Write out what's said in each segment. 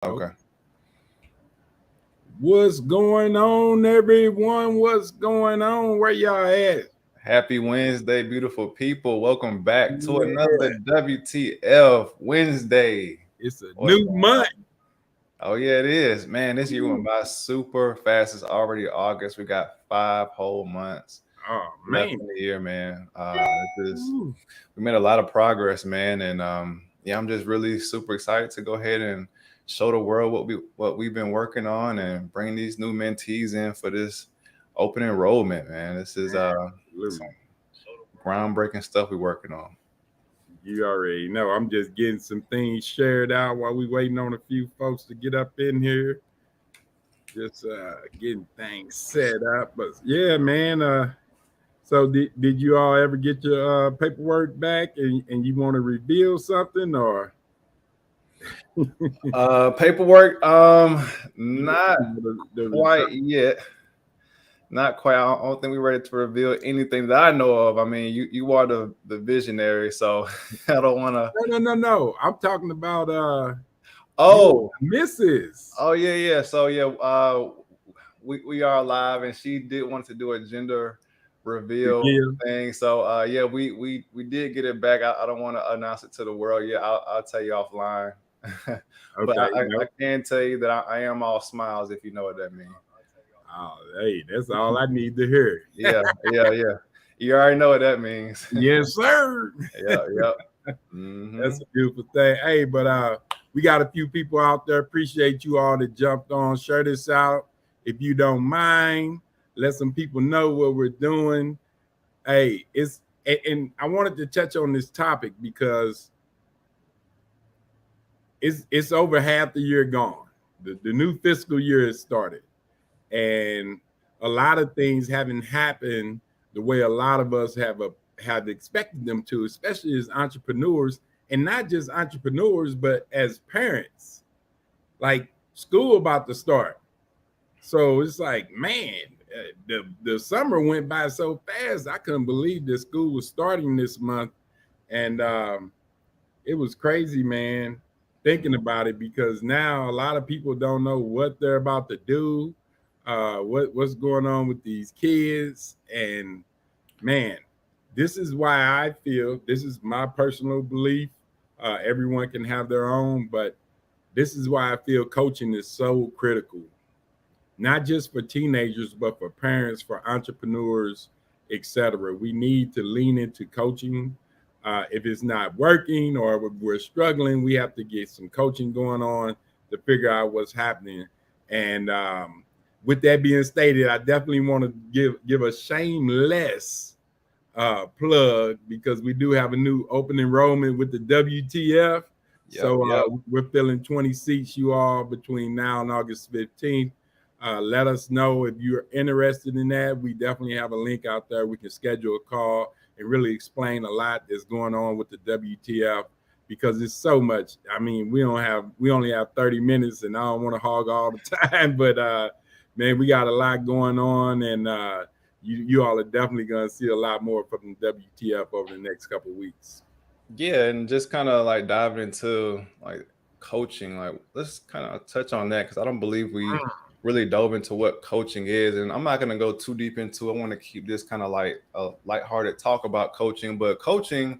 Okay. What's going on, everyone? What's going on? Where y'all at? Happy Wednesday, beautiful people. Welcome back to Yeah, another WTF Wednesday. it's a What's new going month. on? Oh, yeah, it is. Man, this year went Ooh. by super fast. It's already August. We got 5 whole months Oh left man. in the year, man. Ooh. We made a lot of progress, man. And yeah, I'm just really super excited to go ahead and show the world what we've been working on and bring these new mentees in for this open enrollment, man. This is some Absolutely. groundbreaking stuff we're working on. You already know. I'm just getting some things shared out while we waiting on a few folks to get up in here. Just getting things set up. But yeah, man. So did you all ever get your paperwork back and you want to reveal something or Paperwork, you not the quite result? yet. Not quite. I don't think we're ready to reveal anything that I know of. I mean, you are the visionary, so I don't want to. No. I'm talking about your Oh, missus. oh yeah, yeah. So yeah, we are alive, and she did want to do a gender reveal Reveal. thing. So yeah, we did get it back. I don't want to announce it to the world yet. I'll tell you offline. But Okay, I no. can tell you that I am all smiles, if you know what that means. Oh, hey, that's all I need to hear. Yeah, yeah, yeah. You already know what that means. Yes, sir. Yeah, yep. Hmm. That's a beautiful thing. Hey, but we got a few people out there. Appreciate you all that jumped on. Share this out. If you don't mind, let some people know what we're doing. Hey, and I wanted to touch on this topic because it's over half the year gone. The new fiscal year has started. And a lot of things haven't happened the way a lot of us have expected them to, especially as entrepreneurs, and not just entrepreneurs, but as parents. Like school about to start, so it's like, man, the summer went by so fast. I couldn't believe that school was starting this month, and it was crazy, man. Thinking about it because now a lot of people don't know what they're about to do, what's going on with these kids, and man, this is why I feel this is my personal belief. Everyone can have their own, but this is why I feel coaching is so critical, not just for teenagers, but for parents, for entrepreneurs, etc. We need to lean into coaching. If it's not working or if we're struggling, we have to get some coaching going on to figure out what's happening. And with that being stated, I definitely want to give a shameless plug because we do have a new open enrollment with the WTF. Yep, So yep. we're filling 20 seats, you all, between now and August 15th. Let us know if you're interested in that. We definitely have a link out there. We can schedule a call and really explain a lot that's going on with the WTF because it's so much. I mean, we only have 30 minutes and I don't want to hog all the time, but man, we got a lot going on and you all are definitely going to see a lot more from the WTF over the next couple of weeks. Yeah, and just kind of like diving into like coaching, like let's kind of touch on that because I don't believe we really dove into what coaching is, and I'm not gonna go too deep into. I want to keep this kind of like a lighthearted talk about coaching, but coaching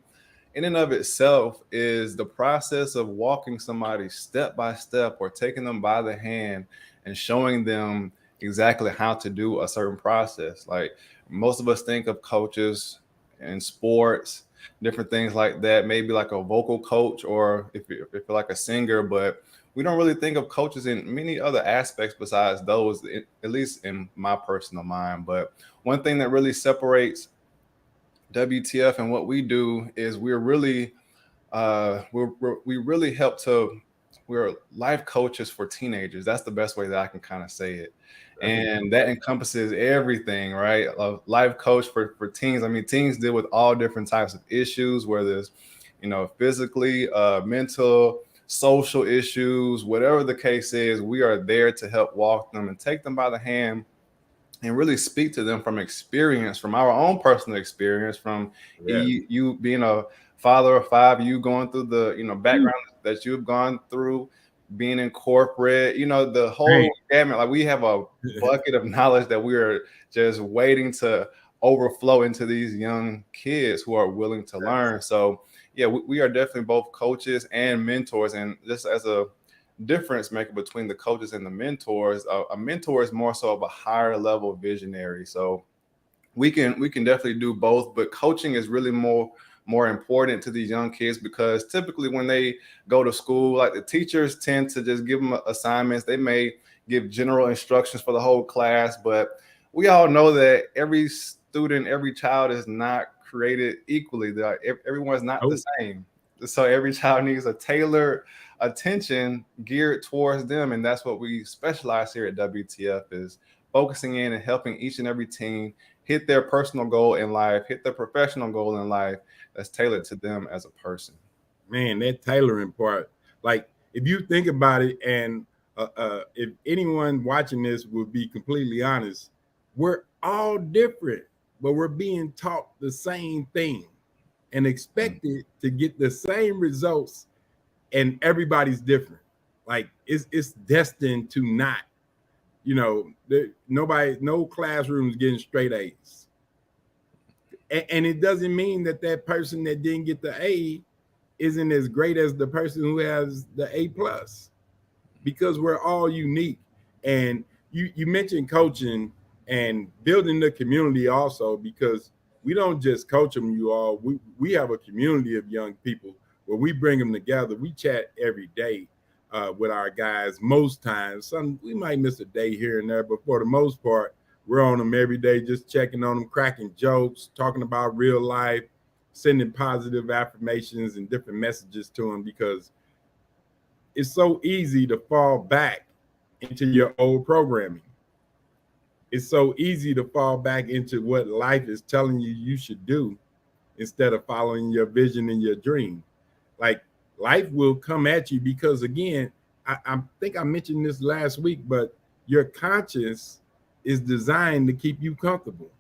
in and of itself is the process of walking somebody step by step or taking them by the hand and showing them exactly how to do a certain process. Like most of us think of coaches in sports, different things like that, maybe like a vocal coach or if you're like a singer, but we don't really think of coaches in many other aspects besides those, at least in my personal mind. But one thing that really separates WTF and what we do is we really help to we're life coaches for teenagers. That's the best way that I can kind of say it, That's a and that encompasses everything, right? A life coach for teens. I mean, teens deal with all different types of issues, whether it's physically, mental, social issues, whatever the case is. We are there to help walk them and take them by the hand and really speak to them from experience, from our own personal experience, from yes. you being a father of five, you going through the background that you've gone through, being in corporate, the whole gamut. Like we have a bucket of knowledge that we're just waiting to overflow into these young kids who are willing to learn. So yeah, we are definitely both coaches and mentors. And just as a difference maker between the coaches and the mentors, a mentor is more so of a higher level visionary. So we can definitely do both, but coaching is really more important to these young kids, because typically when they go to school, like the teachers tend to just give them assignments. They may give general instructions for the whole class, but we all know that every student, every child is not created equally. Everyone's not the same. So every child needs a tailored attention geared towards them, and that's what we specialize here at WTF, is focusing in and helping each and every teen hit their personal goal in life, hit their professional goal in life that's tailored to them as a person. Man, that tailoring part, like if you think about it, and if anyone watching this would be completely honest, we're all different, but we're being taught the same thing and expected to get the same results, and everybody's different. Like it's destined to not, no classrooms getting straight A's. And it doesn't mean that person that didn't get the A isn't as great as the person who has the A plus, because we're all unique. And you mentioned coaching and building the community also, because we don't just coach them, we have a community of young people where we bring them together. We chat every day with our guys. Most times, we might miss a day here and there, but for the most part, we're on them every day, just checking on them, cracking jokes, talking about real life, sending positive affirmations and different messages to them, because it's so easy to fall back into your old programming. It's so easy to fall back into what life is telling you should do, instead of following your vision and your dream. Like life will come at you, because again, I think I mentioned this last week, but your conscience is designed to keep you comfortable.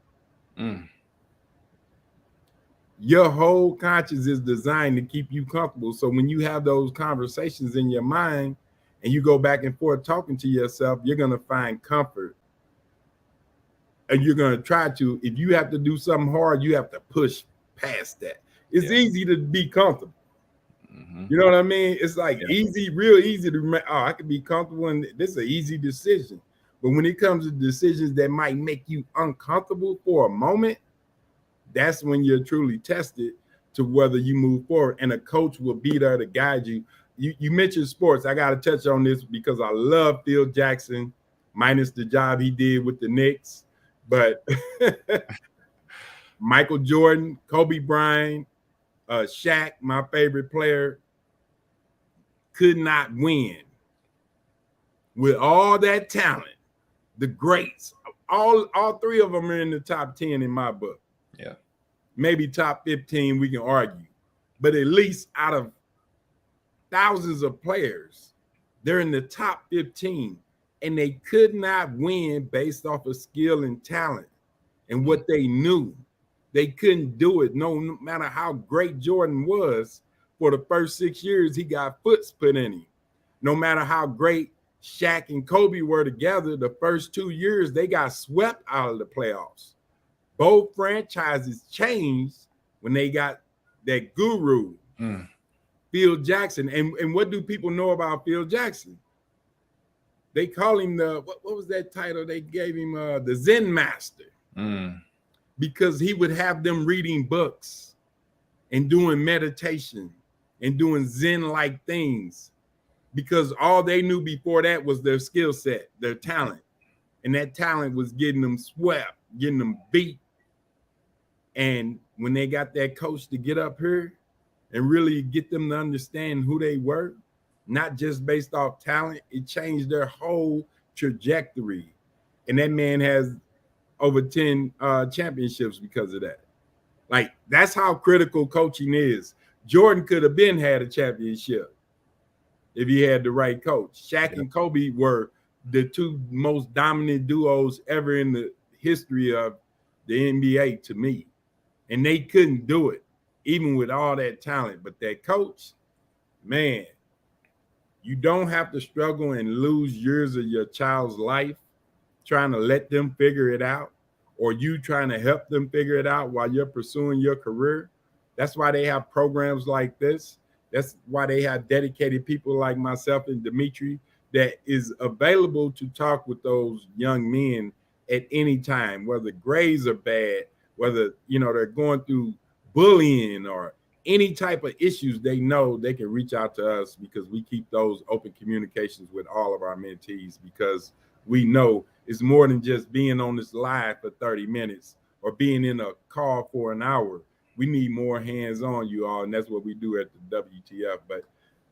Your whole conscience is designed to keep you comfortable. So when you have those conversations in your mind and you go back and forth talking to yourself, you're going to find comfort. And you're going to try to, if you have to do something hard, you have to push past that. It's easy to be comfortable. You know what I mean? It's like easy, real easy to remember. Oh, I can be comfortable, and this is an easy decision. But when it comes to decisions that might make you uncomfortable for a moment, that's when you're truly tested to whether you move forward. And a coach will be there to guide you. You mentioned sports. I got to touch on this because I love Phil Jackson, minus the job he did with the Knicks. But Michael Jordan, Kobe Bryant, Shaq, my favorite player, could not win with all that talent. The greats, all three of them are in the top 10 in my book. Yeah. Maybe top 15, we can argue. But at least out of thousands of players, they're in the top 15. And they could not win based off of skill and talent and what they knew. They couldn't do it, no matter how great Jordan was. For the first 6 years, he got foots put in him. No matter how great Shaq and Kobe were together, the first 2 years, they got swept out of the playoffs. Both franchises changed when they got that guru, Phil Jackson. And what do people know about Phil Jackson? They call him what was that title they gave him? The Zen Master. Because he would have them reading books and doing meditation and doing Zen-like things, because all they knew before that was their skill set, their talent. And that talent was getting them swept, getting them beat. And when they got that coach to get up here and really get them to understand who they were, not just based off talent, it changed their whole trajectory. And that man has over 10 championships because of that. Like, that's how critical coaching is. Jordan could have had a championship if he had the right coach. Shaq and Kobe were the two most dominant duos ever in the history of the NBA to me. And they couldn't do it, even with all that talent. But that coach, man, You don't have to struggle and lose years of your child's life trying to let them figure it out, or you trying to help them figure it out while you're pursuing your career. That's why they have programs like this. That's why they have dedicated people like myself and Dimitri that is available to talk with those young men at any time, whether grades are bad, whether they're going through bullying or any type of issues. They know they can reach out to us because we keep those open communications with all of our mentees, because we know it's more than just being on this live for 30 minutes or being in a call for an hour. We need more hands on, you all, and that's what we do at the WTF. But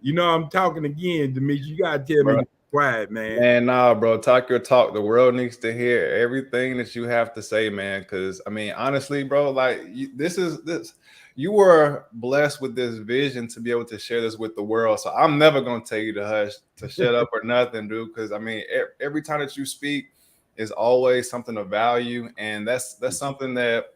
I'm talking again, Demetri. You gotta tell me Bro, to be quiet, man. man, nah, bro. Talk your talk. The world needs to hear everything that you have to say, man. Because I mean, honestly, bro, like this. You were blessed with this vision to be able to share this with the world. So I'm never gonna tell you to hush, to shut up or nothing, dude. Because I mean, every time that you speak is always something of value, and that's something that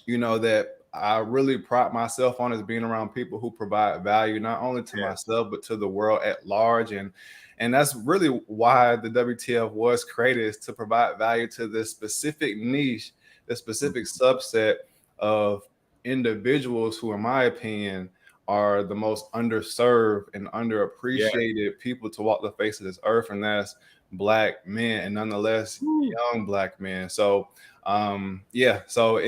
that I really pride myself on, is being around people who provide value not only to Yeah. myself but to the world at large. And that's really why the WTF was created, is to provide value to this specific niche, this specific subset of individuals who, in my opinion, are the most underserved and Yeah. underappreciated people to walk the face of this earth, and that's Black men, and nonetheless Woo. young Black men. So yeah, so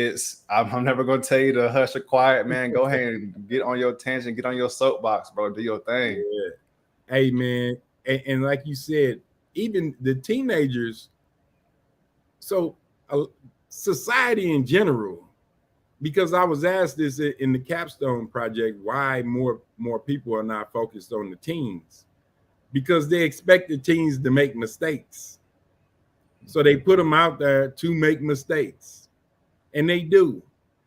I'm never gonna tell you to hush or quiet, man. Go ahead and get on your tangent, get on your soapbox, bro. Do your thing. Yeah. Hey, man, and like you said, even the teenagers. So, society in general, because I was asked this in the capstone project, why more people are not focused on the teens, because they expect the teens to make mistakes, so they put them out there to make mistakes, and they do.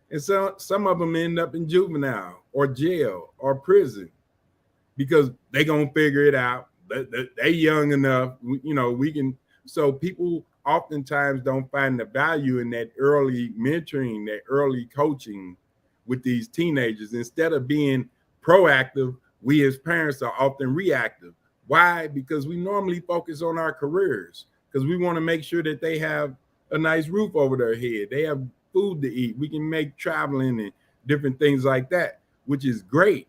And so some of them end up in juvenile or jail or prison because they gonna figure it out. They young enough, we can. So people oftentimes don't find the value in that early mentoring, that early coaching with these teenagers. Instead of being proactive, we as parents are often reactive. Why? Because we normally focus on our careers, because we want to make sure that they have a nice roof over their head, they have food to eat, we can make traveling and different things like that, which is great.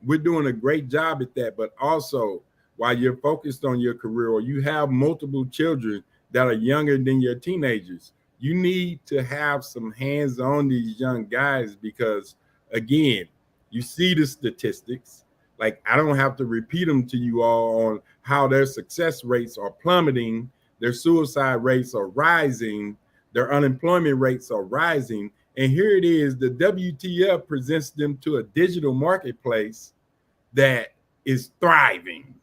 We're doing a great job at that. But also, while you're focused on your career, or you have multiple children that are younger than your teenagers, you need to have some hands on these young guys, because again, you see the statistics. Like, I don't have to repeat them to you all on how their success rates are plummeting, their suicide rates are rising, their unemployment rates are rising. And here it is, the WTF presents them to a digital marketplace that is thriving.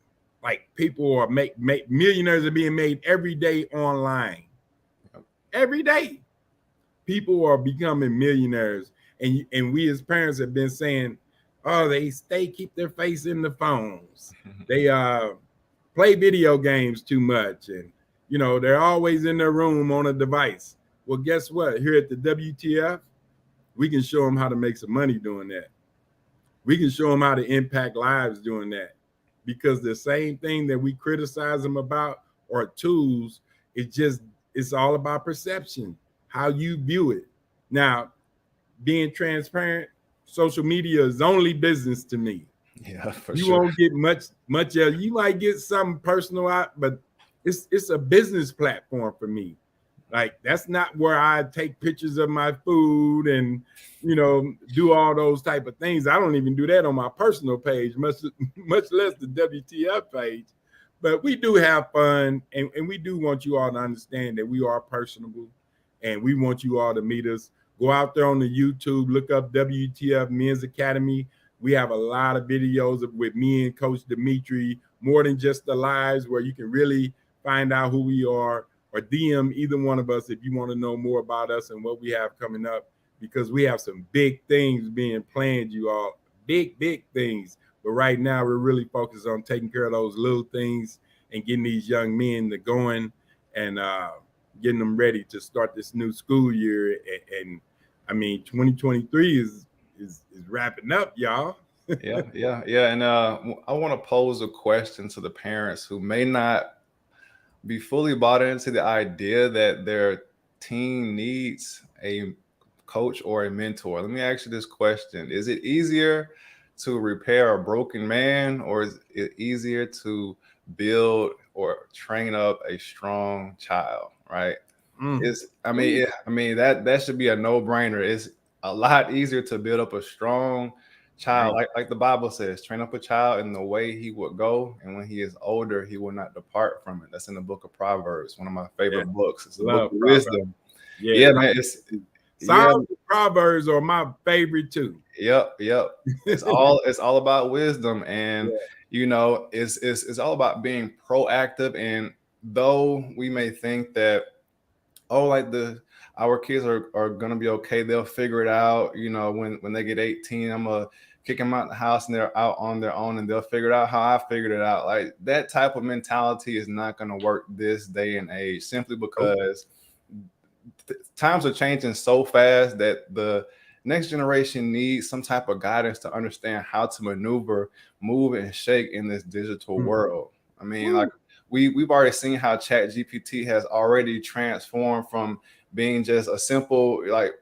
Like, people are make millionaires are being made every day online. Every day, people are becoming millionaires, and we as parents have been saying, "Oh, they keep their face in the phones. They play video games too much, and they're always in their room on a device." Well, guess what? Here at the WTF, we can show them how to make some money doing that. We can show them how to impact lives doing that, because the same thing that we criticize them about are tools. It's all about perception, how you view it. Now, being transparent, social media is only business to me. Yeah, for You sure. won't get much else. You might get something personal out, but it's a business platform for me. Like, that's not where I take pictures of my food and do all those type of things. I don't even do that on my personal page, much less the WTF page. But we do have fun, and we do want you all to understand that we are personable, and we want you all to meet us. Go out there on the YouTube, look up WTF Men's Academy. We have a lot of videos with me and Coach Dimitri, more than just the lives, where you can really find out who we are, or DM either one of us if you want to know more about us and what we have coming up, because we have some big things being planned, you all. Big things. But right now, we're really focused on taking care of those little things and getting these young men to going, and getting them ready to start this new school year. And I mean, 2023 is wrapping up, y'all. Yeah. And I want to pose a question to the parents who may not be fully bought into the idea that their teen needs a coach or a mentor. Let me ask you this question. Is it easier to repair a broken man, or is it easier to build or train up a strong child, right? Mm. It's I mean that should be a no-brainer. It's a lot easier to build up a strong child, Man. like the Bible says, train up a child in the way he would go, and when he is older, he will not depart from it. That's in the book of Proverbs, one of my Yeah. favorite books. It's the book Love of Proverbs. wisdom. Yeah. Yeah, man. Yeah, Psalms and Proverbs are my favorite too. yep. It's all about wisdom, and Yeah. it's all about being proactive. And though we may think that, oh, like the our kids are gonna be okay, they'll figure it out, when they get 18, I'm gonna kick them out the house and they're out on their own and they'll figure it out how I figured it out. Like that type of mentality is not gonna work this day and age, simply Nope. because times are changing so fast that the next generation needs some type of guidance to understand how to maneuver, move, and shake in this digital Mm. world. I mean, like Woo. we've already seen how Chat GPT has already transformed from being just a simple like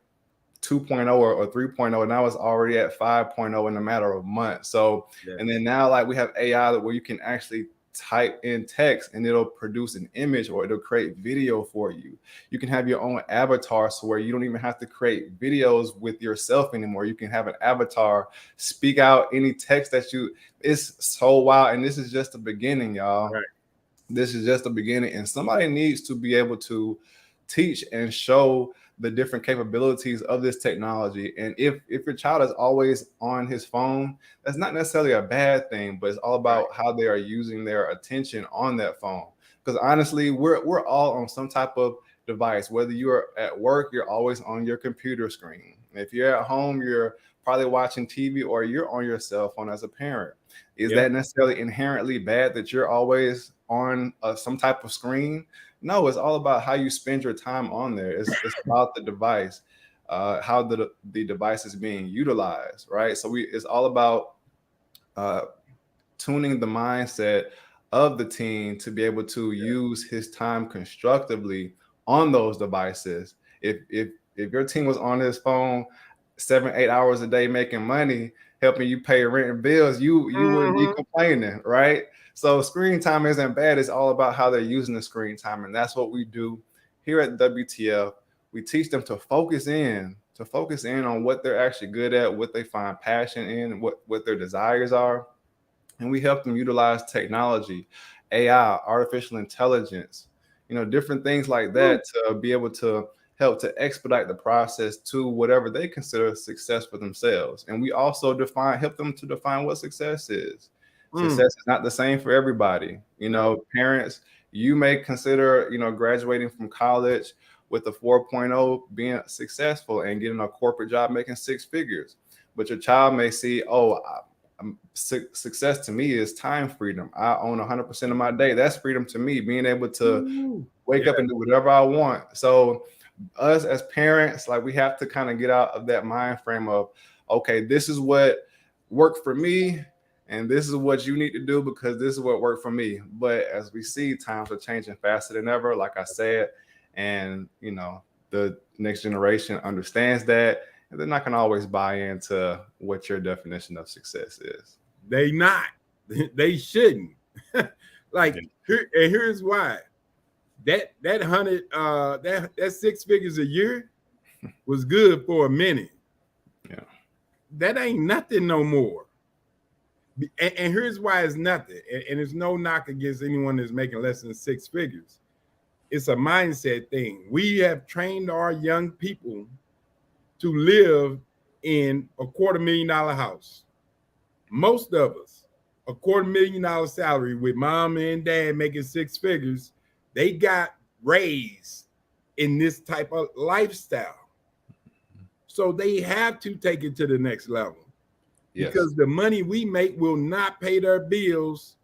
2.0 or 3.0, and now it's already at 5.0 in a matter of months. So, Yeah. and then now like we have AI where you can actually type in text and it'll produce an image or it'll create video for you. You can have your own avatar, so where you don't even have to create videos with yourself anymore. You can have an avatar speak out any text that you. It's so wild, and this is just the beginning, y'all. Right. This is just the beginning, and somebody needs to be able to teach and show the different capabilities of this technology. And if your child is always on his phone, that's not necessarily a bad thing, but it's all Right. about how they are using their attention on that phone. Because honestly, we're all on some type of device. Whether you're at work, you're always on your computer screen. If you're at home, you're probably watching TV or you're on your cell phone as a parent. Is Yep. that necessarily inherently bad that you're always on some type of screen? No, it's all about how you spend your time on there. It's about the device, how the device is being utilized, right? So it's all about uh, tuning the mindset of the teen to be able to use his time constructively on those devices. If your teen was on his phone 7 8 hours a day making money, helping you pay rent and bills, you wouldn't be Mhm. complaining, right? So screen time isn't bad. It's all about how they're using the screen time, and that's what we do here at WTF. We teach them to focus in on what they're actually good at, what they find passion in, what their desires are, and we help them utilize technology, AI, artificial intelligence, different things like Woo. that to be able to help to expedite the process to whatever they consider success for themselves. And we also help them to define what success is. Mm. Success is not the same for everybody. No. Parents, you may consider, graduating from college with a 4.0 being successful and getting a corporate job making six figures. But your child may see, oh, success to me is time freedom. I own 100% of my day. That's freedom to me, being able to Woo. wake Yeah. up and do whatever I want. So us as parents, like we have to kind of get out of that mind frame of, okay, this is what worked for me and this is what you need to do because this is what worked for me. But as we see, times are changing faster than ever, like I said, and the next generation understands that, and they're not going to always buy into what your definition of success is. They not. They shouldn't. Like here's why. That hundred that six figures a year was good for a minute. Yeah. That ain't nothing no more. And here's why it's nothing. And there's no knock against anyone that's making less than six figures. It's a mindset thing. We have trained our young people to live in $250,000 house. Most of us, $250,000 salary with mom and dad making six figures, they got raised in this type of lifestyle. So they have to take it to the next level Yes. because the money we make will not pay their bills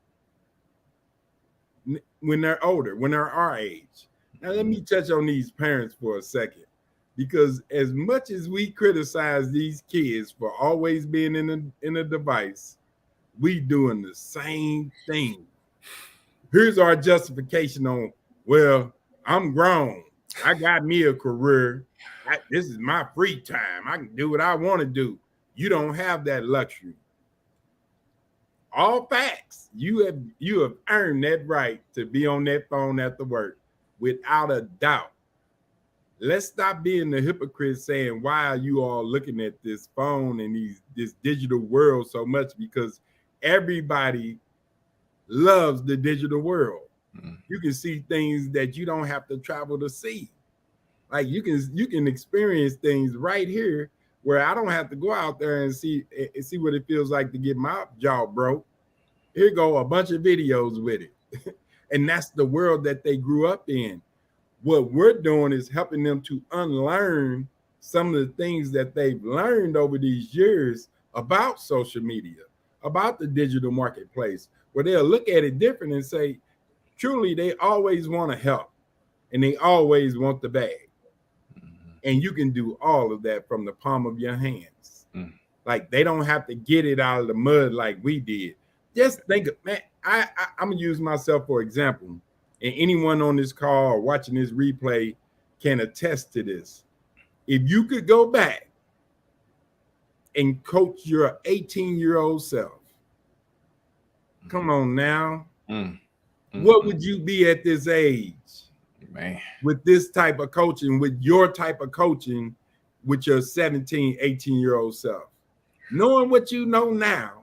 when they're older, when they're our age. Now, let me touch on these parents for a second. because as much as we criticize these kids for always being in a device, we doing the same thing. Here's our justification on, well, I'm grown. I got me a career. This is my free time. I can do what I want to do. You don't have that luxury. All facts. You have earned that right to be on that phone after work, without a doubt. Let's stop being the hypocrite saying, why are you all looking at this phone and this digital world so much? Because everybody loves the digital world. You can see things that you don't have to travel to see. Like you can experience things right here where I don't have to go out there and see what it feels like to get my jaw broke. Here go a bunch of videos with it. And that's the world that they grew up in. What we're doing is helping them to unlearn some of the things that they've learned over these years about social media, about the digital marketplace, where they'll look at it different and say, truly, they always want to help and they always want the bag. And you can do all of that from the palm of your hands. Like they don't have to get it out of the mud like we did. Just think of, man, I'm gonna use myself for example, and anyone on this call or watching this replay can attest to this. If you could go back and coach your 18-year-old self, come on now, what would you be at this age? Man, with this type of coaching, with your type of coaching, with your 17, 18-year-old self, knowing what you know now,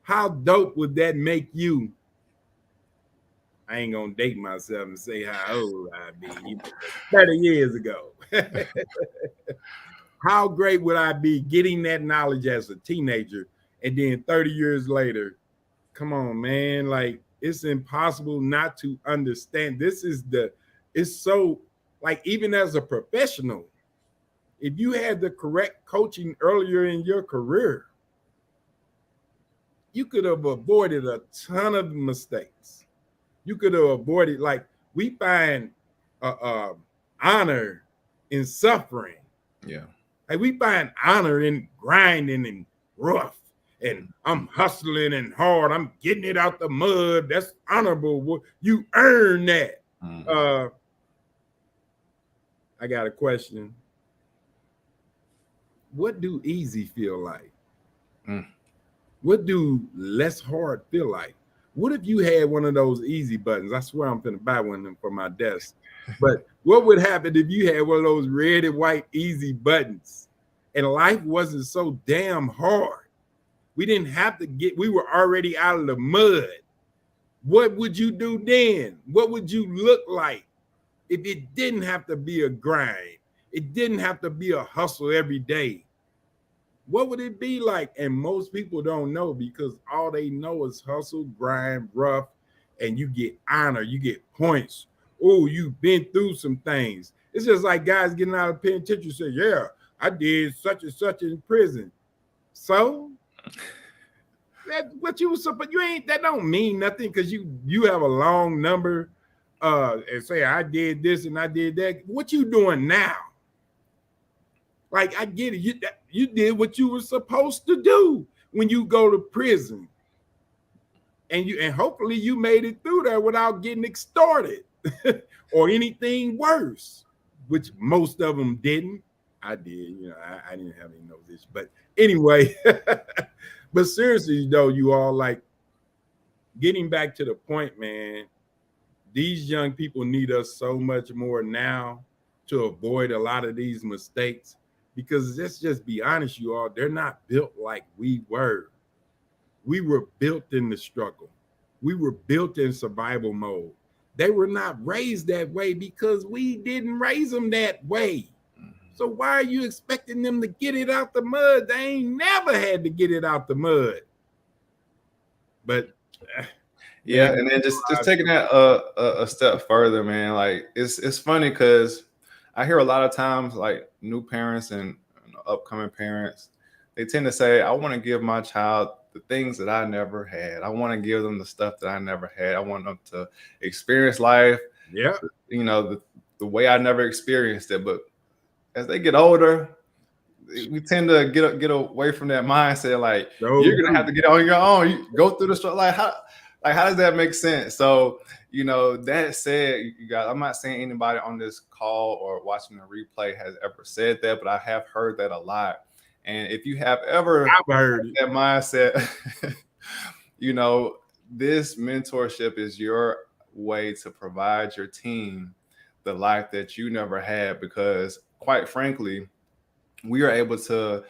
how dope would that make you? I ain't gonna date myself and say how old I'd be 30 years ago. How great would I be getting that knowledge as a teenager, and then 30 years later, come on, man, like it's impossible not to understand. It's so, like, even as a professional, if you had the correct coaching earlier in your career, you could have avoided a ton of mistakes. You could have avoided, like, we find honor in suffering. Yeah. Like we find honor in grinding and rough. And I'm hustling and hard. I'm getting it out the mud. That's honorable. You earn that. I got a question. What do easy feel like? What do less hard feel like? What if you had one of those easy buttons? I swear I'm going to buy one of them for my desk. But what would happen if you had one of those red and white easy buttons and life wasn't so damn hard? We didn't have to we were already out of the mud. What would you do then? What would you look like if it didn't have to be a grind? It didn't have to be a hustle every day. What would it be like? And most people don't know because all they know is hustle, grind, rough, and you get honor, you get points. Oh, you've been through some things. It's just like guys getting out of penitentiary say, yeah, I did such and such in prison. So that what you was, but you ain't, that don't mean nothing because you have a long number and say I did this and I did that. What you doing now? Like, I get it. You did what you were supposed to do when you go to prison. And hopefully you made it through there without getting extorted or anything worse, which most of them didn't. I did, I didn't have any of those issues. But anyway, but seriously, though, you all, like, getting back to the point, man, these young people need us so much more now to avoid a lot of these mistakes. Because let's just be honest, you all, they're not built like we were. We were built in the struggle. We were built in survival mode. They were not raised that way because we didn't raise them that way. So why are you expecting them to get it out the mud? They ain't never had to get it out the mud. But yeah, man, and then just taking that a step further, man. Like it's funny because I hear a lot of times, like, new parents and upcoming parents, they tend to say, I want to give my child the things that I never had. I want to give them the stuff that I never had. I want them to experience life, yeah, the way I never experienced it. But as they get older, we tend to get away from that mindset. Like you're gonna have to get on your own. You go through the struggle. Like how does that make sense? So that said, you guys, I'm not saying anybody on this call or watching the replay has ever said that, but I have heard that a lot. And if you have ever heard that mindset, this mentorship is your way to provide your team the life that you never had, because quite frankly, we are able to,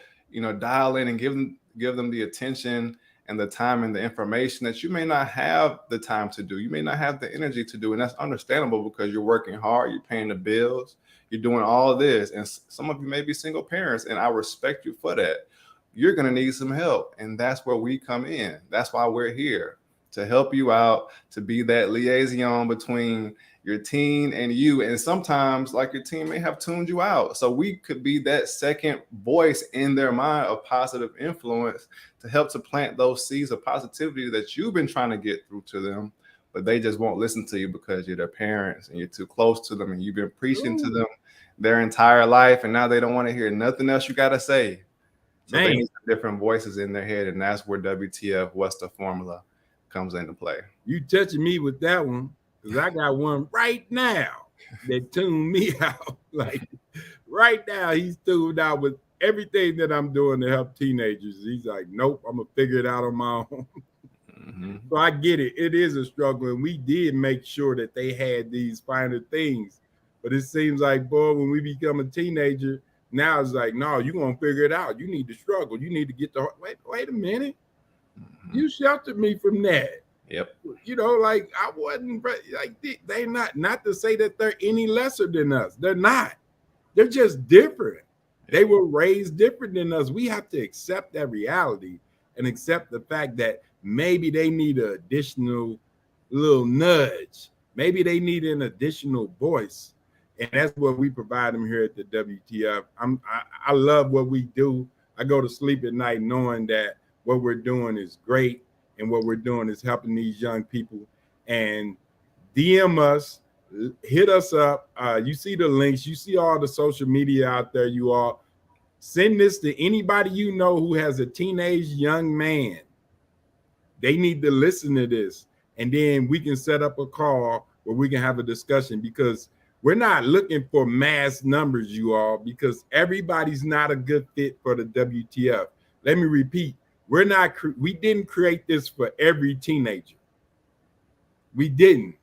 dial in and give them the attention and the time and the information that you may not have the time to do. You may not have the energy to do. And that's understandable because you're working hard, you're paying the bills, you're doing all of this. And some of you may be single parents, and I respect you for that. You're going to need some help. And that's where we come in. That's why we're here, to help you out, to be that liaison between your teen and you. And sometimes, like, your team may have tuned you out. So we could be that second voice in their mind of positive influence to help to plant those seeds of positivity that you've been trying to get through to them, but they just won't listen to you because you're their parents and you're too close to them and you've been preaching to them their entire life, and now they don't want to hear nothing else you got to say. So they need different voices in their head, and that's where WTF, what's the formula, comes into play. You touching me with that one, because I got one right now that tuned me out. Like right now, he's tuned out with everything that I'm doing to help teenagers. He's like, nope, I'm gonna figure it out on my own. So I get it. It is a struggle, and we did make sure that they had these finer things. But it seems like, boy, when we become a teenager, now it's like, no, you're gonna figure it out. You need to struggle. You need to get the wait a minute. You sheltered me from that. Yep. Like I wasn't like they not to say that they're any lesser than us. They're not. They're just different. They were raised different than us. We have to accept that reality and accept the fact that maybe they need an additional little nudge. Maybe they need an additional voice. And that's what we provide them here at the WTF. I love what we do. I go to sleep at night knowing that what we're doing is great, and what we're doing is helping these young people. And DM us, hit us up. You see the links, you see all the social media out there. You all send this to anybody you know who has a teenage young man. They need to listen to this, and then we can set up a call where we can have a discussion, because we're not looking for mass numbers, you all, because everybody's not a good fit for the WTF. Let me repeat. We didn't create this for every teenager. We didn't.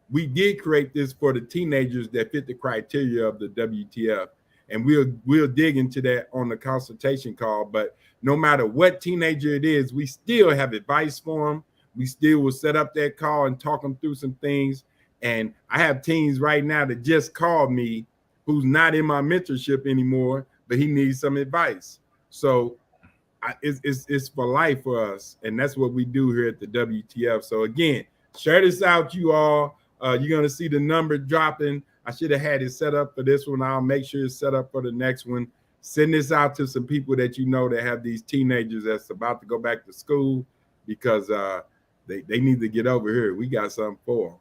We did create this for the teenagers that fit the criteria of the WTF. And we'll dig into that on the consultation call. But no matter what teenager it is, we still have advice for them. We still will set up that call and talk them through some things. And I have teens right now that just called me who's not in my mentorship anymore, but he needs some advice. So it's for life for us, and that's what we do here at the WTF. So again, share this out, you all. You're gonna see the number dropping. I should have had it set up for this one. I'll make sure it's set up for the next one. Send this out to some people that you know that have these teenagers that's about to go back to school, because they need to get over here. We got something for them.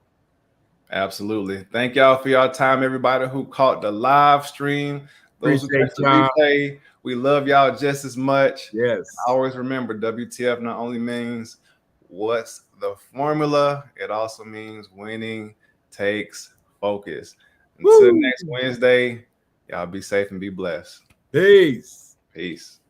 Absolutely. Thank y'all for your time, everybody who caught the live stream. Those who catch the replay, we love y'all just as much. Yes. Always remember, WTF not only means what's the formula, it also means winning takes focus. Until next Wednesday, y'all be safe and be blessed. Peace. Peace.